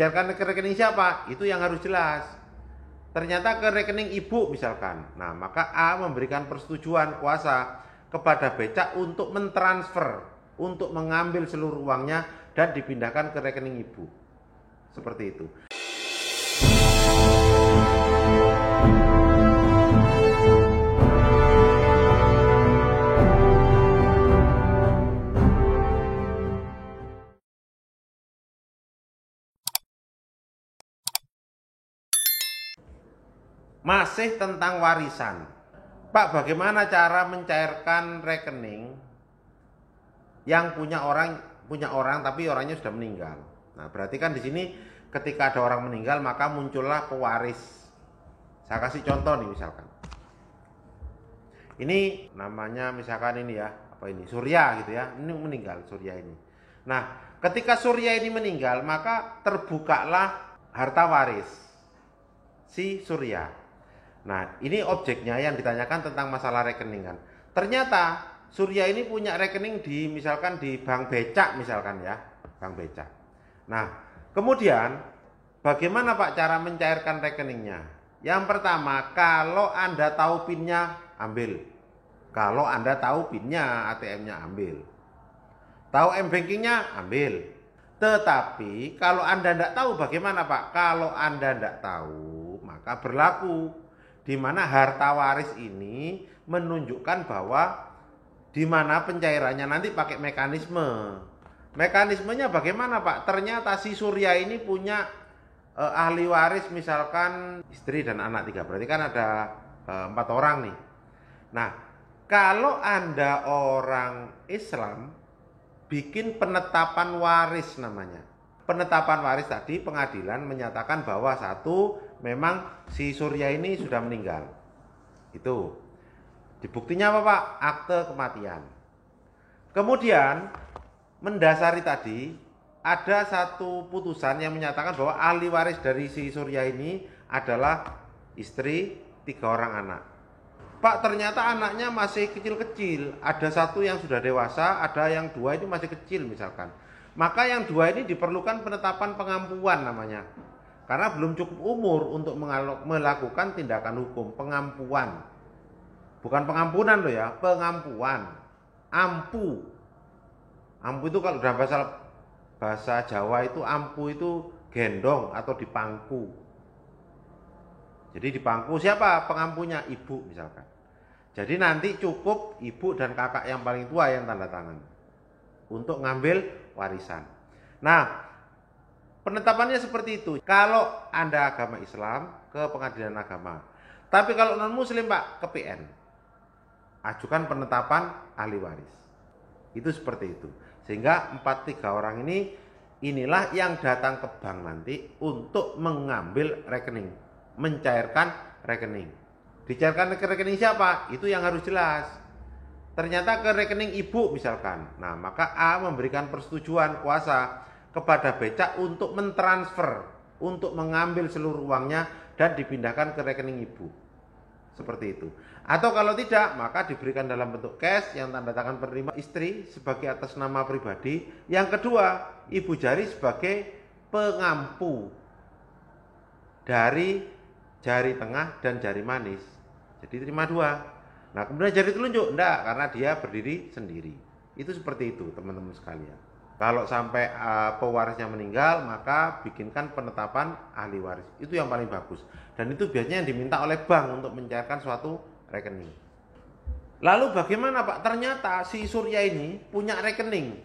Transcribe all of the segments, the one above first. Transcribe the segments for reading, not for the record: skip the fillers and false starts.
Dicairkan ke rekening siapa? Itu yang harus jelas. Ternyata ke rekening ibu misalkan. Nah, maka A memberikan persetujuan kuasa kepada becak untuk mentransfer, untuk mengambil seluruh uangnya dan dipindahkan ke rekening ibu. Seperti itu. Masih tentang warisan. Pak, bagaimana cara mencairkan rekening yang punya orang tapi orangnya sudah meninggal? Nah, berarti kan di sini ketika ada orang meninggal maka muncullah pewaris. Saya kasih contoh nih misalkan. Ini namanya misalkan ini ya, apa ini? Surya gitu ya. Ini meninggal Surya ini. Nah, ketika Surya ini meninggal maka terbukalah harta waris si Surya. Nah, ini objeknya yang ditanyakan tentang masalah rekening kan. Ternyata Surya ini punya rekening misalkan di bank becak misalkan ya, bank becak. Nah, kemudian bagaimana Pak cara mencairkan rekeningnya? Yang pertama, kalau Anda tahu PIN-nya, ambil. Kalau Anda tahu PIN-nya, ATM-nya, ambil. Tahu m-banking-nya, ambil. Tetapi kalau Anda tidak tahu bagaimana Pak? Kalau Anda tidak tahu, maka berlaku di mana harta waris ini menunjukkan bahwa di mana pencairannya nanti pakai mekanisme. Mekanismenya bagaimana Pak? Ternyata si Surya ini punya ahli waris misalkan istri dan anak 3. Berarti kan ada 4 orang nih. Nah, kalau Anda orang Islam bikin penetapan waris namanya. Penetapan waris tadi pengadilan menyatakan bahwa satu memang si Surya ini sudah meninggal. Itu. Dibuktinya apa Pak? Akte kematian. Kemudian mendasari tadi ada satu putusan yang menyatakan bahwa ahli waris dari si Surya ini adalah istri 3 orang anak. Pak, ternyata anaknya masih kecil-kecil. Ada satu yang sudah dewasa, ada yang 2 ini masih kecil misalkan. Maka yang 2 ini diperlukan penetapan pengampuan namanya. Karena belum cukup umur untuk melakukan tindakan hukum. Pengampuan. Bukan pengampunan loh ya, pengampuan. Ampu. Ampu itu kalau dalam bahasa Jawa itu ampu itu gendong atau dipangku. Jadi dipangku siapa pengampunya? Ibu misalkan. Jadi nanti cukup ibu dan kakak yang paling tua yang tanda tangan untuk ngambil warisan. Nah, penetapannya seperti itu. Kalau Anda agama Islam ke pengadilan agama. Tapi kalau non muslim Pak ke PN. Ajukan penetapan ahli waris. Itu seperti itu. Sehingga 3 orang inilah yang datang ke bank nanti untuk mengambil rekening, mencairkan rekening. Dicairkan ke rekening siapa? Itu yang harus jelas. Ternyata ke rekening ibu misalkan. Nah, maka A memberikan persetujuan kuasa kepada becak untuk mentransfer, untuk mengambil seluruh uangnya dan dipindahkan ke rekening ibu. Seperti itu. Atau kalau tidak, maka diberikan dalam bentuk cash yang tanda tangan penerima istri sebagai atas nama pribadi. Yang kedua, ibu jari sebagai pengampu dari jari tengah dan jari manis. Jadi terima 2. Nah, kemudian jari telunjuk enggak, karena dia berdiri sendiri. Itu seperti itu teman-teman sekalian. Kalau sampai pewarisnya meninggal, maka bikinkan penetapan ahli waris. Itu yang paling bagus. Dan itu biasanya yang diminta oleh bank untuk mencairkan suatu rekening. Lalu bagaimana Pak? Ternyata si Surya ini punya rekening.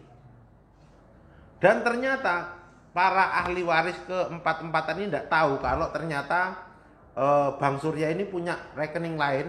Dan ternyata para ahli waris ke-4 ini tidak tahu kalau ternyata Bang Surya ini punya rekening lain